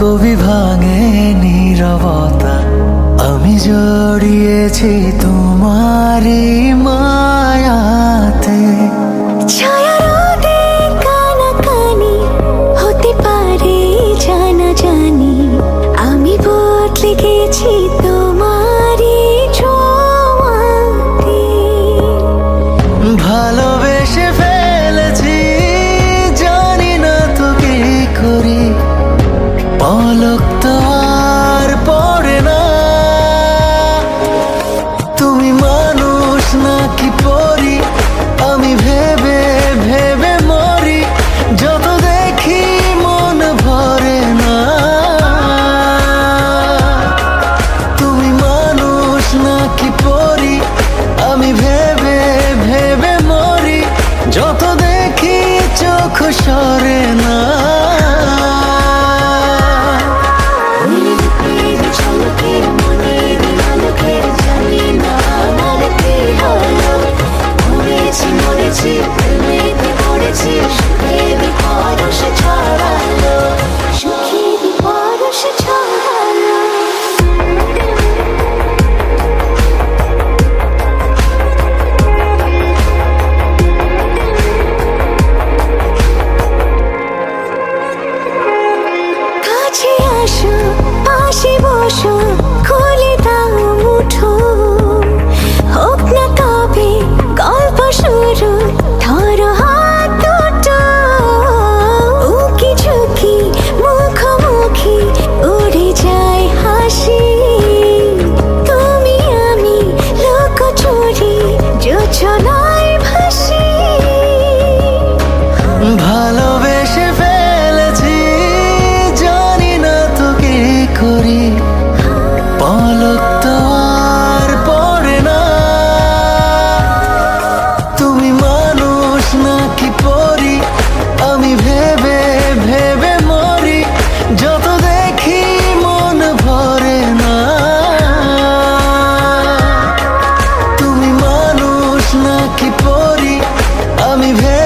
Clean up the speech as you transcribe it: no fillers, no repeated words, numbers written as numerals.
কবি ভাঙে নীরবতা, আমি জড়িয়েছি তোমারই মায়াতে। ছায়া রোদে কানাকানি হতে পারে জানা জানি, আমি বদলে গেছি তোমারই ছোঁয়াতে। ভালোবেসে ফেলেছি, জানি না তো কি করি, পলক তো আর পড়ে না। তুমি মানুষ নাকি পরি, আমি ভেবে ভেবে মরি, যত দেখি মন ভরে না। তুমি মানুষ নাকি পরি, আমি ভেবে ভেবে মরি, যত দেখি চোখ সরে না। কাছে আসো, পাশে বসো, খুলে দাও মুঠো, হোক না তবে গল্প শুরু, ধরো হাত দুটো, উকি ঝুঁকি মুখোমুখি উড়ে যায় হাসি। তুমি আমি লুকোচুরি যোছনায় ভাসি। ভালোবেসে ফেলেছি, জানি না তো কি করি, পলক তো আর পড়ে না। তুমি মানুষ নাকি পরি, আমি ভেবে ভেবে মরি, যত দেখি মন ভরে না। তুমি মানুষ নাকি পরি, আমি ভেবে